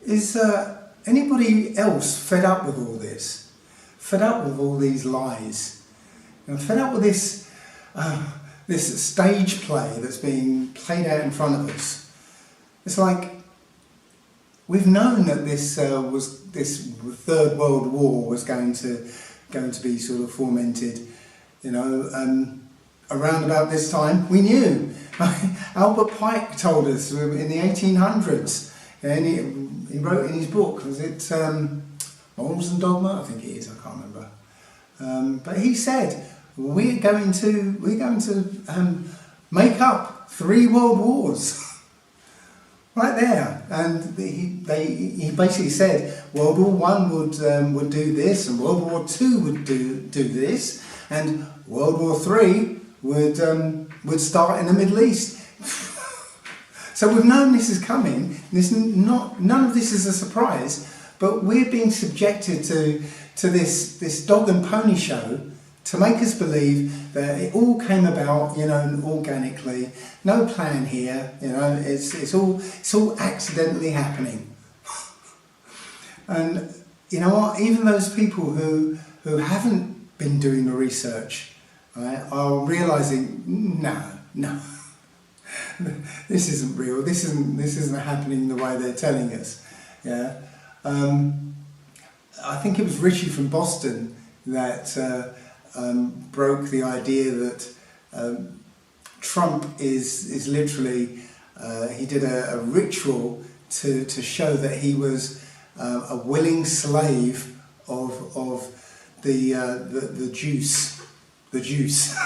Is anybody else fed up with all this? Fed up with all these lies? And fed up with this this stage play that's being played out in front of us? It's like we've known that this Third World War was going to be sort of fomented, you know, around about this time. We knew. Albert Pike told us in the 1800s, and he wrote in his book, was it Morals and Dogma? I think it is. I can't remember. But he said we're going to make up 3 world wars. Right there, and he basically said World War I would do this, and World War II would do this, and World War III would start in the Middle East. So we've known this is coming. None of this is a surprise, but we're being subjected to this dog and pony show to make us believe that it all came about, you know, organically, no plan here, you know, it's all accidentally happening. And you know what? Even those people who haven't been doing the research, right, are realizing, no, this isn't real. This isn't happening the way they're telling us. Yeah, I think it was Richie from Boston that broke the idea that Trump is literally, he did a ritual to show that he was a willing slave of the juice. The juice.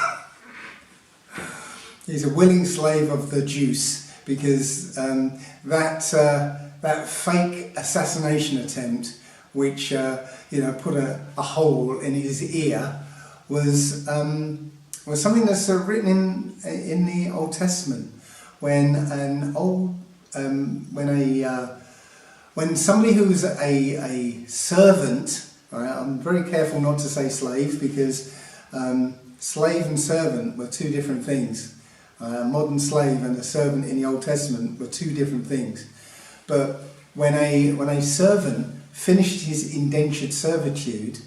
He's a willing slave of the juice, because that fake assassination attempt, which you know, put a hole in his ear, was something that's written in the Old Testament, when when somebody who was a servant, all right, I'm very careful not to say slave, because slave and servant were 2 different things. A modern slave and a servant in the Old Testament were 2 different things. But when a servant finished his indentured servitude,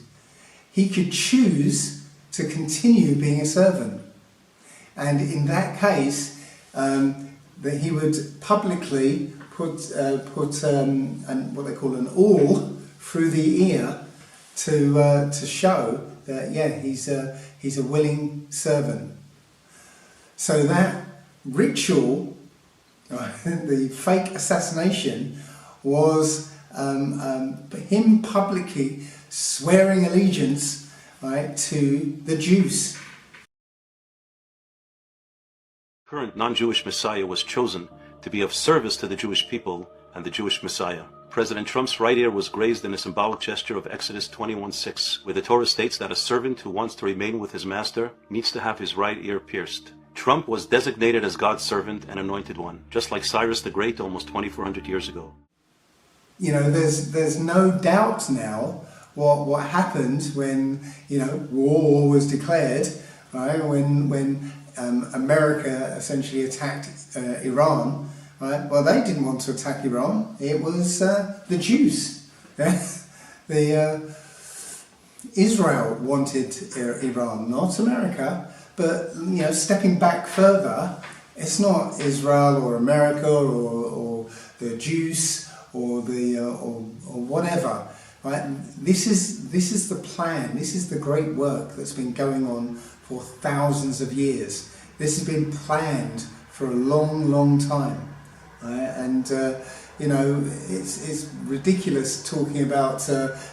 he could choose to continue being a servant, and in that case, that he would publicly put what they call an awl through the ear to show that, yeah, he's a willing servant. So that ritual, the fake assassination, was him publicly swearing allegiance, right, to the Jews. Current non-Jewish Messiah was chosen to be of service to the Jewish people and the Jewish Messiah. President Trump's right ear was grazed in a symbolic gesture of Exodus 21:6, where the Torah states that a servant who wants to remain with his master needs to have his right ear pierced. Trump was designated as God's servant and anointed one, just like Cyrus the Great almost 2,400 years ago. You know, there's no doubt now what happened when, you know, war was declared, right? When America essentially attacked Iran, right? Well, they didn't want to attack Iran. It was the Jews. Israel wanted Iran, not America. But, you know, stepping back further, it's not Israel or America or the Jews or whatever. Right? This is the plan. This is the great work that's been going on for thousands of years. This has been planned for a long, long time. Right? And you know, it's ridiculous talking about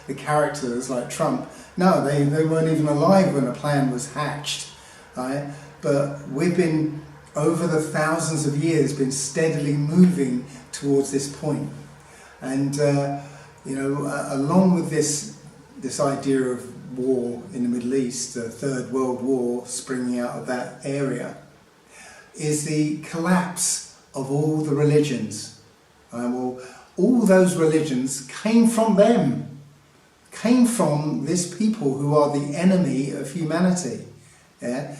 the characters like Trump. No, they weren't even alive when the plan was hatched. Right? But we've been, over the thousands of years, been steadily moving towards this point. And you know, along with this idea of war in the Middle East, the Third World War springing out of that area, is the collapse of all the religions. Well, all those religions came from them, came from this people who are the enemy of humanity. Yeah?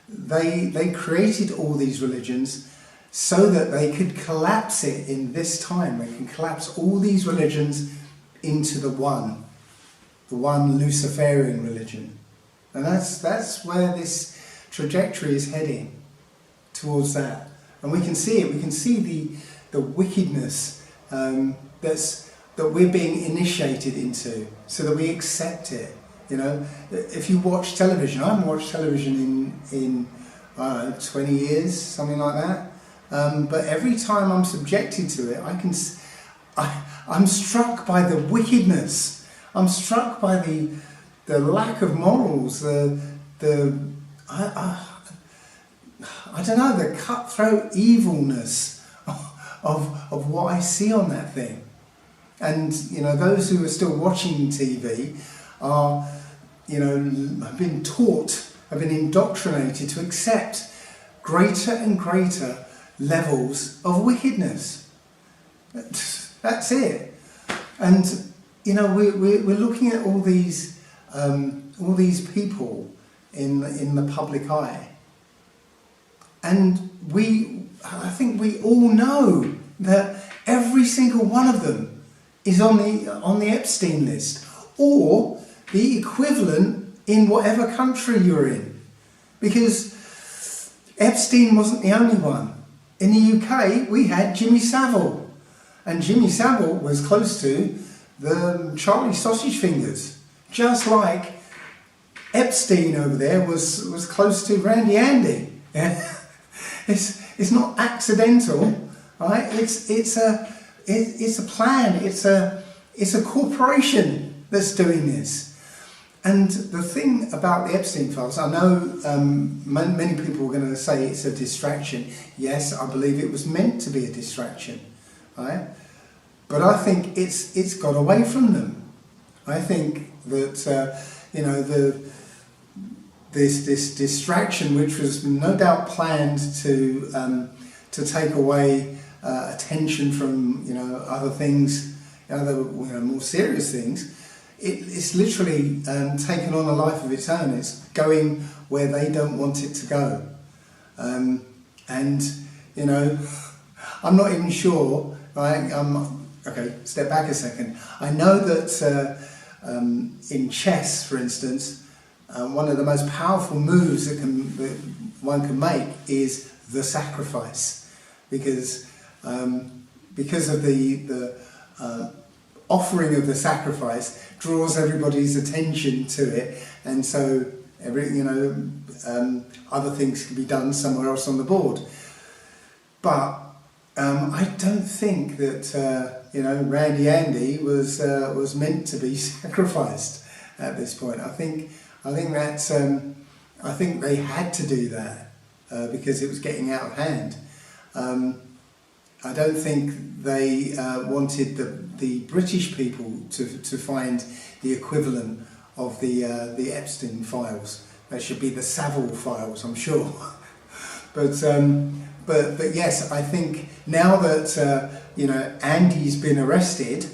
They created all these religions so that they could collapse it in this time. They can collapse all these religions into the one Luciferian religion. And that's where this trajectory is heading, towards that. And we can see it. We can see the wickedness that we're being initiated into, so that we accept it. You know, if you watch television, I haven't watched television in 20 years, something like that. But every time I'm subjected to it, I'm struck by the wickedness. I'm struck by the lack of morals, I don't know, the cutthroat evilness of what I see on that thing. And, you know, those who are still watching TV are, you know, have been taught, have been indoctrinated to accept greater and greater levels of wickedness. That's it. And, you know, we're looking at all these people in the public eye. And I think we all know that every single one of them is on the Epstein list, or the equivalent in whatever country you're in. Because Epstein wasn't the only one. In the UK, we had Jimmy Savile. And Jimmy Savile was close to the Charlie Sausage Fingers. Just like Epstein over there was close to Randy Andy. Yeah? It's not accidental, right? It's a plan. It's a corporation that's doing this. And the thing about the Epstein files, I know many people are going to say it's a distraction. Yes, I believe it was meant to be a distraction, right? But I think it's got away from them. I think that you know, this distraction, which was no doubt planned to take away attention from, you know, other things, other, you know, more serious things. It's literally taken on a life of its own. It's going where they don't want it to go. And, you know, I'm not even sure, right? Okay, step back a second. I know that in chess, for instance, one of the most powerful moves that one can make is the sacrifice, because of the offering of the sacrifice draws everybody's attention to it, and so other things can be done somewhere else on the board. But I don't think that Randy Andy was meant to be sacrificed at this point. I think they had to do that because it was getting out of hand. I don't think they wanted the British people to find the equivalent of the Epstein files. That should be the Savile files, I'm sure. But yes, I think now that Andy's been arrested,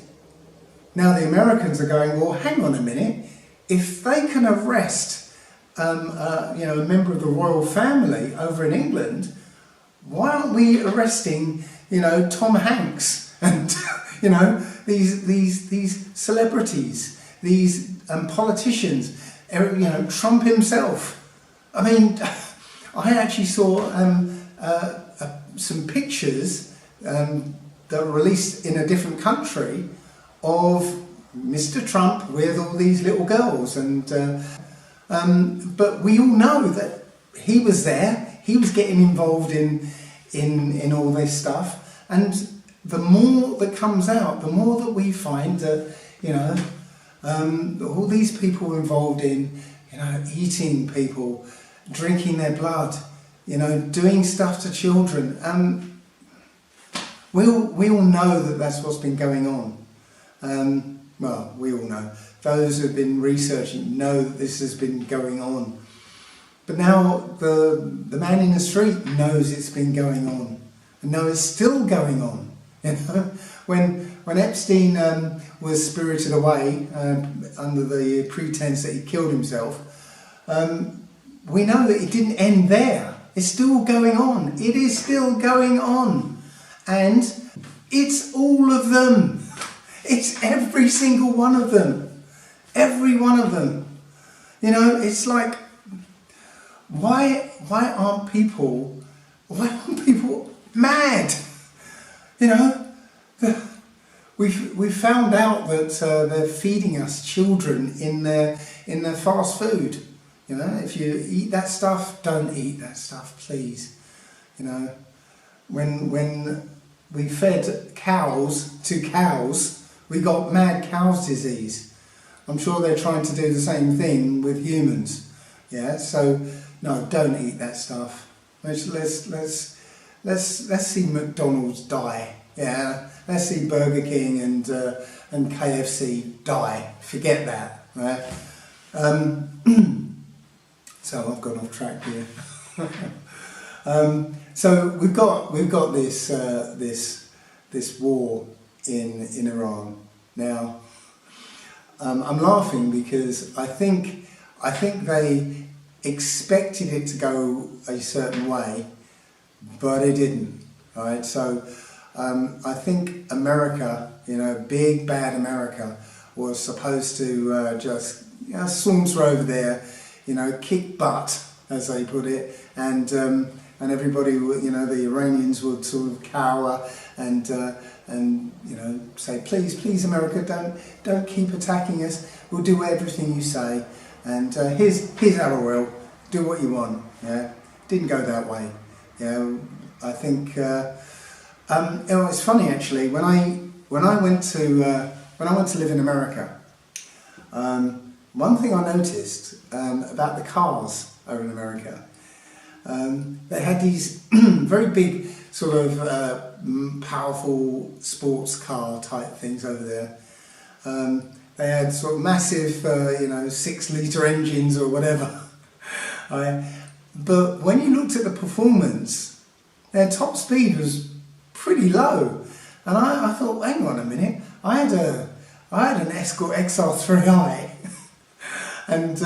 now the Americans are going, well, hang on a minute. If they can arrest a member of the royal family over in England, why aren't we arresting Tom Hanks and these celebrities, these politicians, Trump himself? I mean, I actually saw some pictures that were released in a different country of Mr. Trump with all these little girls, but we all know that he was there. He was getting involved in all this stuff, and the more that comes out, the more that we find that all these people involved in eating people, drinking their blood, doing stuff to children. We all know that that's what's been going on. Well, we all know. Those who have been researching know that this has been going on. But now the man in the street knows it's been going on, and now it's still going on. When Epstein was spirited away under the pretense that he killed himself, we know that it didn't end there. It's still going on. It is still going on. And it's all of them. It's every single one of them. Every one of them. You know, it's like, why aren't people mad? You know, we've found out that they're feeding us children in their fast food. You know, if you eat that stuff, don't eat that stuff, please. You know, when we fed cows to cows, we got mad cow's disease. I'm sure they're trying to do the same thing with humans. Yeah, so no, don't eat that stuff. Let's see McDonald's die. Yeah, let's see Burger King and KFC die. Forget that. Right? So I've gone off track here. So we've got this war in Iran now. I'm laughing because I think they expected it to go a certain way, but it didn't. Right? So I think America, you know, big bad America, was supposed to just saunter over there, you know, kick butt, as they put it, and everybody would, you know, the Iranians would sort of cower and you know, say, please America, don't keep attacking us. We'll do everything you say, and here's our oil. Do what you want. Yeah, didn't go that way. Yeah, I think. It's funny actually. When I went to live in America, one thing I noticed about the cars over in America, they had these very big sort of powerful sports car type things over there. They had sort of massive, 6-litre engines or whatever. But when you looked at the performance, their top speed was pretty low, and I thought, hang on a minute, I had an Escort XR3i, and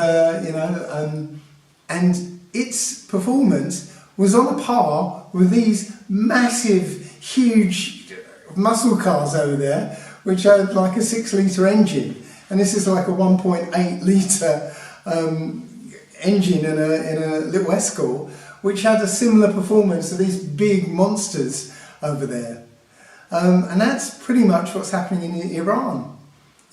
its performance was on a par with these massive, huge muscle cars over there, which had like a 6-litre engine, and this is like a 1.8 litre engine in a little Escort, which had a similar performance to these big monsters over there. And that's pretty much what's happening in Iran.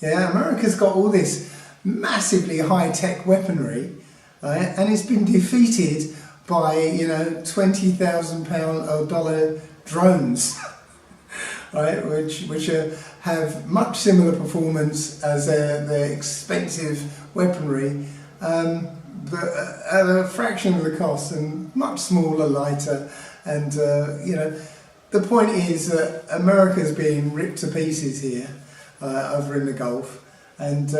Yeah, America's got all this massively high-tech weaponry, right? And it's been defeated by, $20,000 drones, right? Which have much similar performance as their expensive weaponry, but at a fraction of the cost and much smaller, lighter, and the point is that America's being ripped to pieces here over in the Gulf, and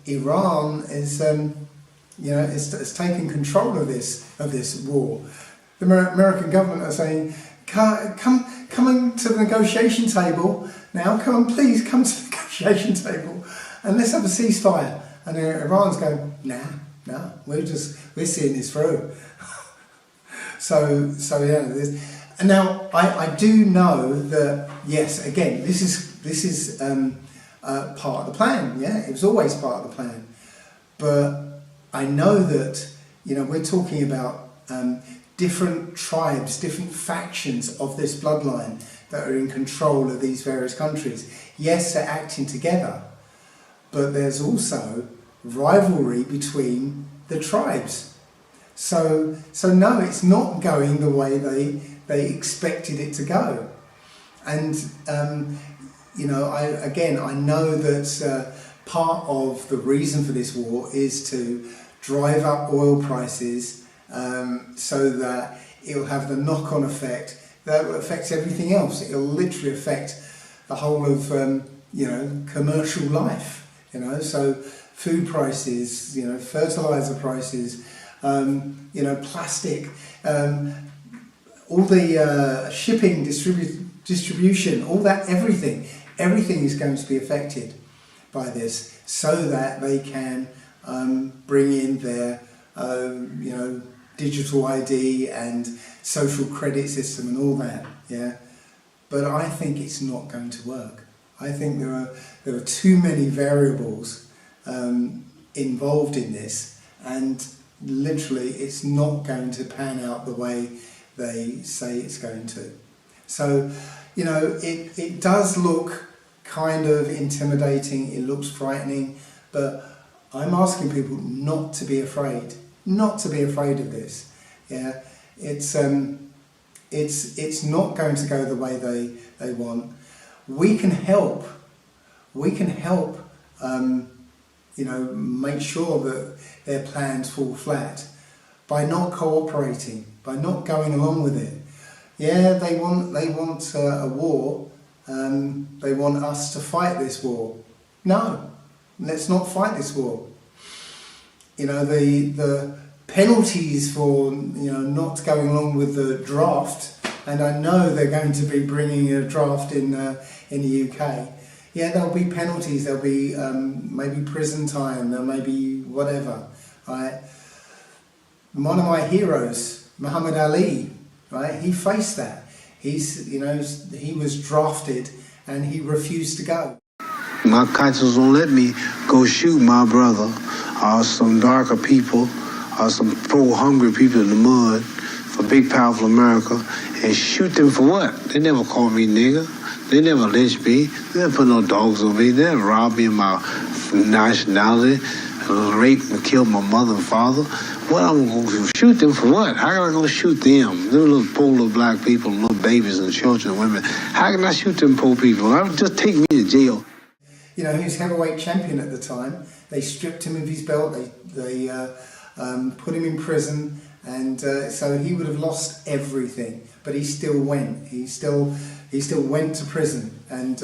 Iran is is taking control of this war. The American government are saying, come to the negotiation table now. Please come to the negotiation table, and let's have a ceasefire. And Iran's going, nah, we're seeing this through. So yeah. And now I do know that, yes, again, this is part of the plan. Yeah, it was always part of the plan. But I know that we're talking about different tribes, different factions of this bloodline that are in control of these various countries. Yes, they're acting together, but there's also rivalry between the tribes. So no, it's not going the way they expected it to go. And I know that part of the reason for this war is to drive up oil prices so that it'll have the knock-on effect that will affect everything else. It'll literally affect the whole of commercial life. So food prices, fertilizer prices, plastic, all the shipping, distribution, all that, everything is going to be affected by this, so that they can bring in their digital ID and social credit system and all that, yeah. But I think it's not going to work. I think there are too many variables involved in this, and literally it's not going to pan out the way they say it's going to. So, you know, it does look kind of intimidating, it looks frightening, but I'm asking people not to be afraid, not to be afraid of this. Yeah, it's not going to go the way they want. We can help. We can help. You know, make sure that their plans fall flat by not cooperating, by not going along with it. Yeah, they want a war. They want us to fight this war. No, let's not fight this war. You know, the penalties for, you know, not going along with the draft, and I know they're going to be bringing a draft in the UK. Yeah, there'll be penalties. There'll be maybe prison time. There may be whatever. Right? One of my heroes, Muhammad Ali, right? He faced that. He was drafted and he refused to go. My conscience won't let me go shoot my brother or some darker people or some poor hungry people in the mud for big powerful America and shoot them for what? They never called me nigger. They never lynched me. They never put no dogs on me. They never robbed me of my nationality, raped and killed my mother and father. What I'm going to shoot them for what? How am I going to shoot them? Them little poor little black people, little babies and children and women. How can I shoot them poor people? Just take me to jail. You know, he was heavyweight champion at the time. They stripped him of his belt. They put him in prison, and so he would have lost everything. But he still went. He still went to prison and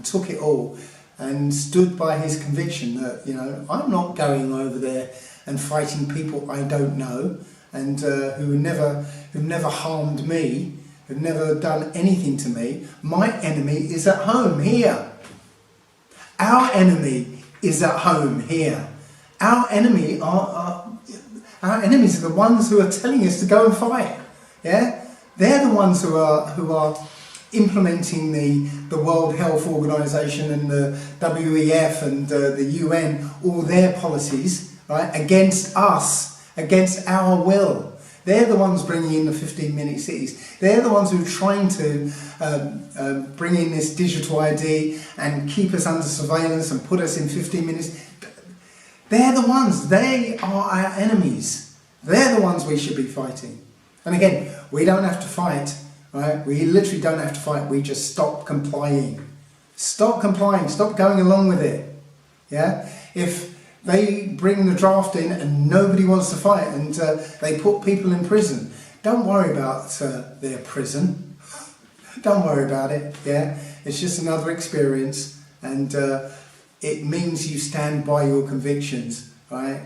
took it all, and stood by his conviction that, you know, I'm not going over there and fighting people I don't know and who never harmed me, who've never done anything to me. My enemy is at home here. Our enemy is at home here. Our enemies are the ones who are telling us to go and fight. Yeah, they're the ones who are implementing the World Health Organization and the WEF and the UN, all their policies, right, against us, against our will. They're the ones bringing in the 15-minute cities. They're the ones who are trying to bring in this digital ID and keep us under surveillance and put us in 15 minutes. They're the ones. They are our enemies. They're the ones we should be fighting. And again, we don't have to fight. Right? We literally don't have to fight. We just stop complying. Stop complying. Stop going along with it. Yeah. If they bring the draft in and nobody wants to fight and they put people in prison, don't worry about their prison. Don't worry about it. Yeah. It's just another experience, and it means you stand by your convictions. Right.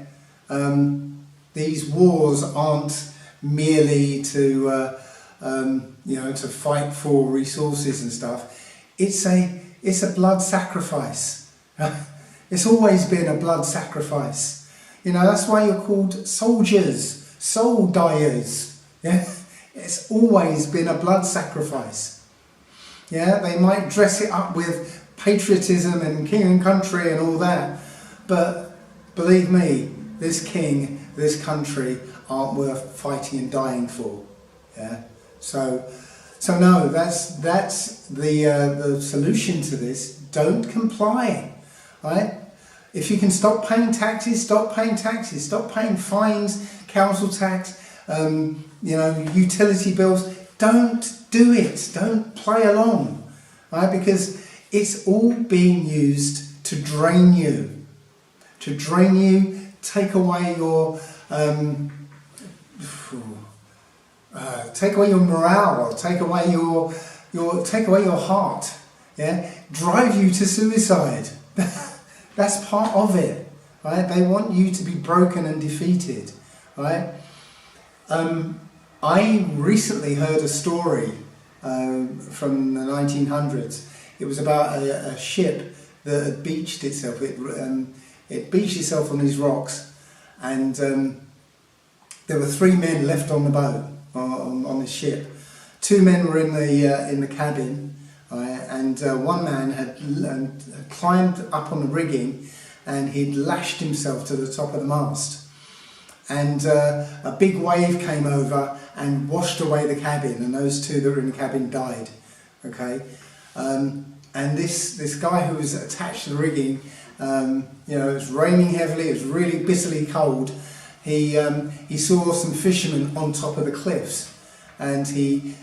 These wars aren't merely to to fight for resources and stuff. It's a blood sacrifice. It's always been a blood sacrifice. You know, that's why you're called soldiers, soul dyers. Yeah, it's always been a blood sacrifice. Yeah, they might dress it up with patriotism and king and country and all that, but believe me, this king, this country aren't worth fighting and dying for. Yeah. So no, that's the solution to this. Don't comply, right? If you can stop paying taxes, stop paying taxes. Stop paying fines, council tax, utility bills. Don't do it. Don't play along, right? Because it's all being used to drain you, take away your. Take away your morale, take away your heart, yeah, drive you to suicide. That's part of it, right? They want you to be broken and defeated, right? I recently heard a story from the 1900s. It was about a ship that had beached itself. It beached itself on these rocks, and there were 3 men left on the boat, on the ship. 2 men were in the cabin, and one man had climbed up on the rigging, and he'd lashed himself to the top of the mast. And a big wave came over and washed away the cabin, and those 2 that were in the cabin died. Okay, and this guy who was attached to the rigging, you know, it was raining heavily, it was really bitterly cold. He saw some fishermen on top of the cliffs, and he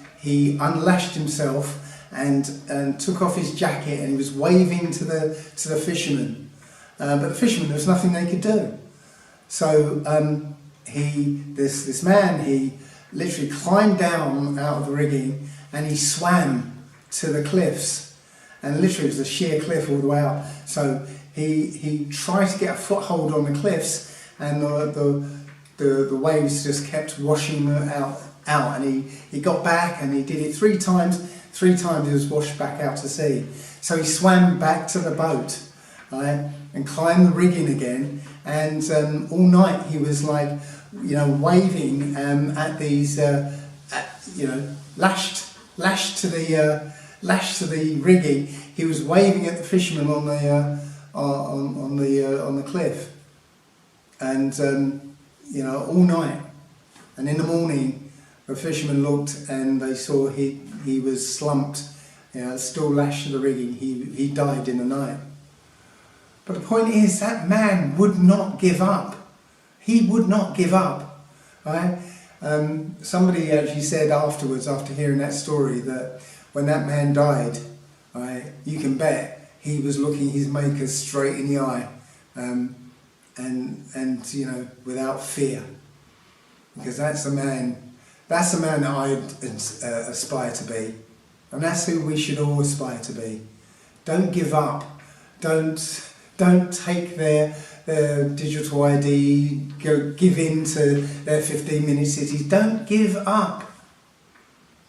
unlashed himself and took off his jacket, and he was waving to the fishermen. But the fishermen, there was nothing they could do. So this man, he literally climbed down out of the rigging, and he swam to the cliffs, and literally it was a sheer cliff all the way up. So he tried to get a foothold on the cliffs, and the waves just kept washing out, and he got back, and he did it 3 times. 3 times he was washed back out to sea. So he swam back to the boat, right, and climbed the rigging again, and all night he was, like, you know, waving at these, you know, lashed to the rigging. He was waving at the fishermen on the cliff, and you know, all night. And in the morning, the fishermen looked, and they saw he was slumped, you know, still lashed to the rigging. He died in the night. But the point is, that man would not give up. He would not give up, right? Somebody actually said afterwards, after hearing that story, that when that man died, right, you can bet he was looking his maker straight in the eye, and you know, without fear, because that's the man that I'd aspire to be, and that's who we should all aspire to be. Don't give up. Don't take their digital ID, give in to their 15-minute cities. Don't give up.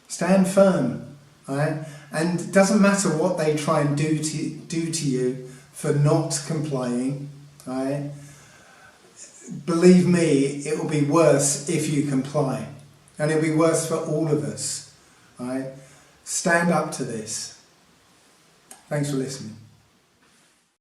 Stand firm, right? And it doesn't matter what they try and do to you for not complying, right? Believe me, it will be worse if you comply, and it'll be worse for all of us, right? Stand up to this. Thanks for listening.